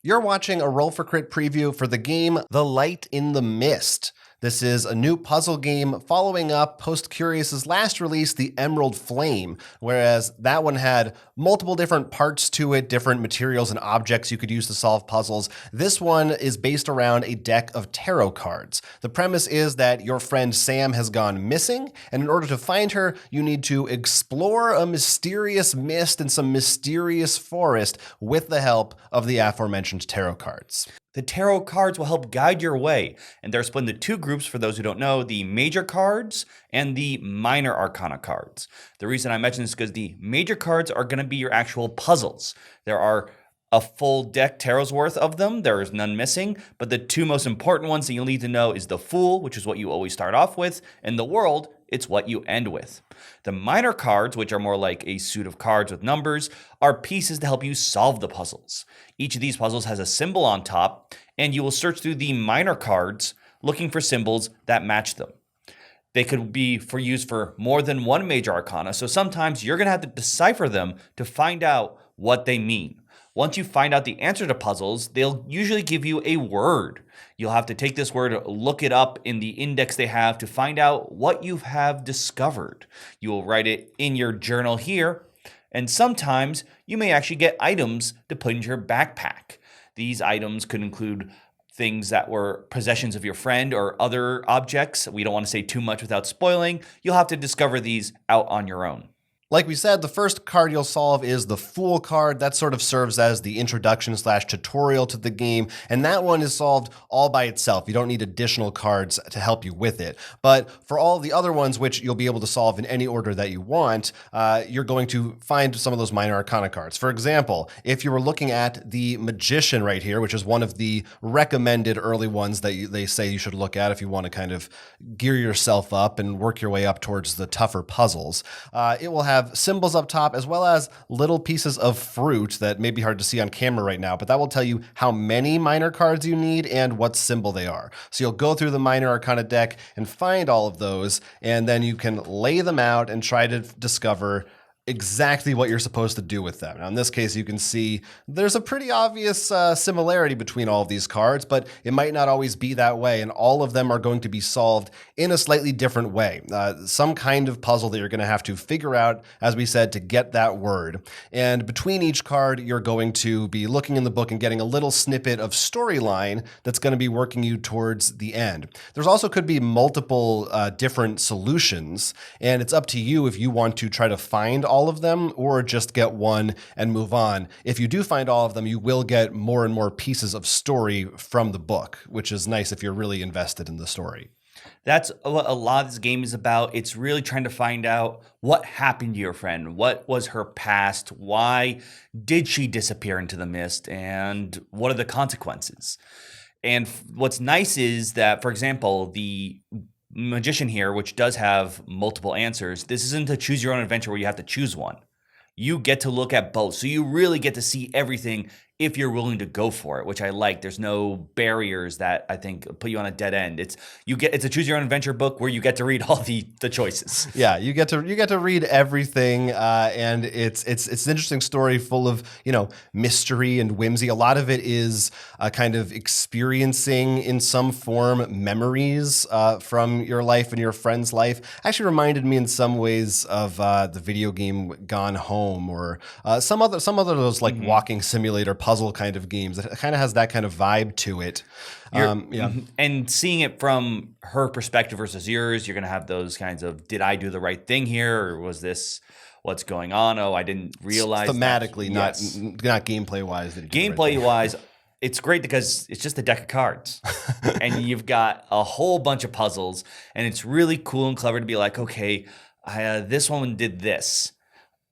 You're watching a Roll for Crit preview for the game The Light in the Mist. This is a new puzzle game following up Post Curious's last release, The Emerald Flame, whereas that one had multiple different parts to it, different materials and objects you could use to solve puzzles. This one is based around a deck of tarot cards. The premise is that your friend Sam has gone missing, and in order to find her, you need to explore a mysterious mist and some mysterious forest with the help of the aforementioned tarot cards. The tarot cards will help guide your way, and they're split into two groups for those who don't know, the major cards and the minor arcana cards. The reason I mention this is because the major cards are going to be your actual puzzles. There are a full deck tarot's worth of them. There is none missing, but the two most important ones that you'll need to know is the Fool, which is what you always start off with, and the World, it's what you end with. The minor cards, which are more like a suit of cards with numbers, are pieces to help you solve the puzzles. Each of these puzzles has a symbol on top, and you will search through the minor cards looking for symbols that match them. They could be used for more than one major arcana, so sometimes you're going to have to decipher them to find out what they mean. Once you find out the answer to puzzles, they'll usually give you a word. You'll have to take this word, look it up in the index they have to find out what you have discovered. You will write it in your journal here, and sometimes you may actually get items to put in your backpack. These items could include things that were possessions of your friend or other objects. We don't want to say too much without spoiling. You'll have to discover these out on your own. Like we said, the first card you'll solve is the Fool card. That sort of serves as the introduction/tutorial to the game, and that one is solved all by itself. You don't need additional cards to help you with it. But for all the other ones, which you'll be able to solve in any order that you want, you're going to find some of those minor arcana cards. For example, if you were looking at the Magician right here, which is one of the recommended early ones that they say you should look at if you want to kind of gear yourself up and work your way up towards the tougher puzzles, it will have symbols up top as well as little pieces of fruit that may be hard to see on camera right now, but that will tell you how many minor cards you need and what symbol they are. So you'll go through the minor arcana deck and find all of those, and then you can lay them out and try to discover exactly what you're supposed to do with them. Now, in this case, you can see there's a pretty obvious similarity between all of these cards, but it might not always be that way, and all of them are going to be solved in a slightly different way. Some kind of puzzle that you're going to have to figure out, as we said, to get that word. And between each card, you're going to be looking in the book and getting a little snippet of storyline that's going to be working you towards the end. There's also could be multiple different solutions, and it's up to you if you want to try to find all of them or just get one and move on. If you do find all of them, you will get more and more pieces of story from the book, which is nice if you're really invested in the story. That's what a lot of this game is about. It's really trying to find out what happened to your friend. What was her past? Why did she disappear into the mist? And what are the consequences? And what's nice is that, for example, the Magician here, which does have multiple answers, this isn't a choose your own adventure where you have to choose one. You get to look at both. So you really get to see everything if you're willing to go for it, which I like. There's no barriers that I think put you on a dead end. It's a choose your own adventure book where you get to read all the choices. Yeah, you get to read everything, and it's an interesting story full of mystery and whimsy. A lot of it is kind of experiencing in some form memories from your life and your friend's life. Actually, reminded me in some ways of the video game Gone Home or some other of those like walking simulator puzzle kind of games. It kind of has that kind of vibe to it. And seeing it from her perspective versus yours, you're going to have those kinds of, did I do the right thing here? Or was this what's going on? Oh, I didn't realize. Thematically, not gameplay wise. Gameplay wise, it's great because it's just a deck of cards and you've got a whole bunch of puzzles, and it's really cool and clever to be like, okay, this one did this,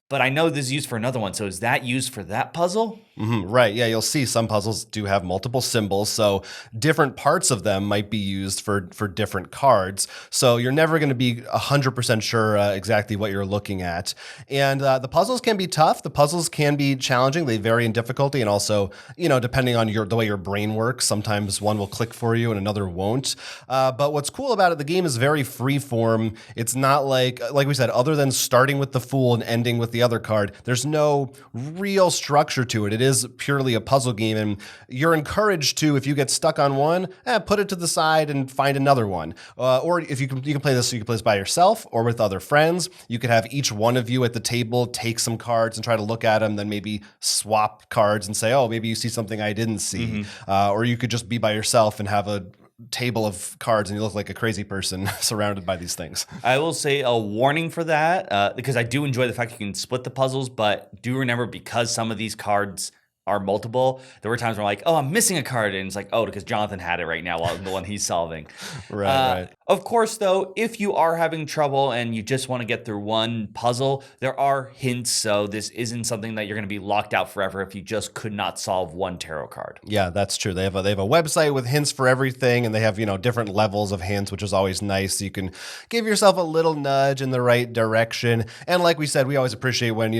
but I know this is used for another one. So is that used for that puzzle? Right. Yeah, you'll see some puzzles do have multiple symbols, so different parts of them might be used for different cards. So you're never going to be 100% sure exactly what you're looking at. And the puzzles can be tough. The puzzles can be challenging. They vary in difficulty, and also, depending on the way your brain works, sometimes one will click for you and another won't. But what's cool about it, the game is very freeform. It's not like we said, other than starting with the Fool and ending with the other card, there's no real structure to it. It is purely a puzzle game, and you're encouraged to, if you get stuck on one, put it to the side and find another one. Or if you can play this, so you can play this by yourself or with other friends. You could have each one of you at the table take some cards and try to look at them, then maybe swap cards and say, oh, maybe you see something I didn't see. Or you could just be by yourself and have a table of cards and you look like a crazy person surrounded by these things. I will say a warning for that, because I do enjoy the fact you can split the puzzles, but do remember, because some of these cards are multiple, there were times where I'm like, oh, I'm missing a card, and it's like, oh, because Jonathan had it right now while the one he's solving. Right. Of course, though, if you are having trouble and you just want to get through one puzzle, there are hints, so this isn't something that you're going to be locked out forever if you just could not solve one tarot card. Yeah, that's true. They have a website with hints for everything, and they have, different levels of hints, which is always nice. So you can give yourself a little nudge in the right direction. And like we said, we always appreciate when,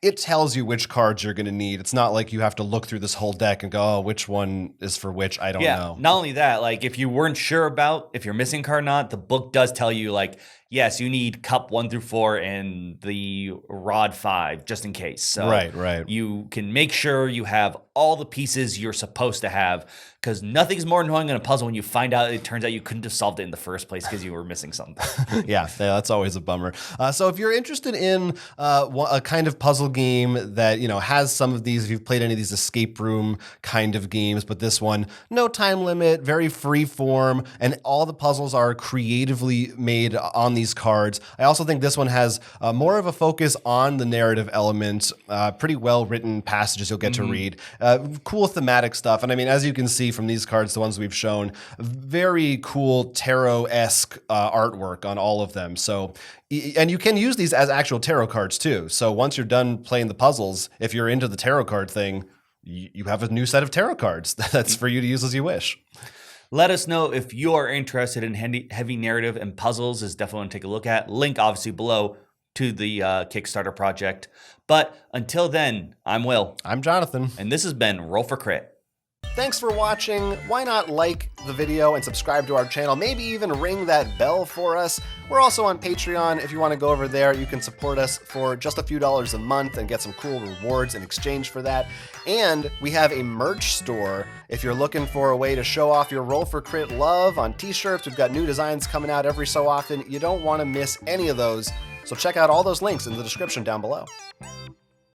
it tells you which cards you're going to need. It's not like you have to look through this whole deck and go, oh, which one is for which? I don't know. Not only that, like if you weren't sure about if you're missing a card or not, the book does tell you, like, yes, you need cup 1 through 4 and the rod 5 just in case. So right. You can make sure you have all the pieces you're supposed to have, because nothing's more annoying in a puzzle when you find out it turns out you couldn't have solved it in the first place because you were missing something. Yeah, that's always a bummer. So if you're interested in a kind of puzzle game that has some of these, if you've played any of these escape room kind of games, but this one, no time limit, very free form, and all the puzzles are creatively made on these cards. I also think this one has more of a focus on the narrative element, pretty well written passages you'll get to read, cool thematic stuff. And I mean, as you can see from these cards, the ones we've shown, very cool tarot-esque artwork on all of them. So, and you can use these as actual tarot cards too. So once you're done playing the puzzles, if you're into the tarot card thing, you have a new set of tarot cards that's for you to use as you wish. Let us know if you are interested in heavy narrative and puzzles. Is definitely one to take a look at. Link obviously below to the Kickstarter project. But until then, I'm Will. I'm Jonathan. And this has been Roll for Crit. Thanks for watching. Why not like the video and subscribe to our channel? Maybe even ring that bell for us. We're also on Patreon. If you want to go over there, you can support us for just a few dollars a month and get some cool rewards in exchange for that. And we have a merch store. If you're looking for a way to show off your Roll for Crit love on t-shirts, we've got new designs coming out every so often. You don't want to miss any of those. So check out all those links in the description down below.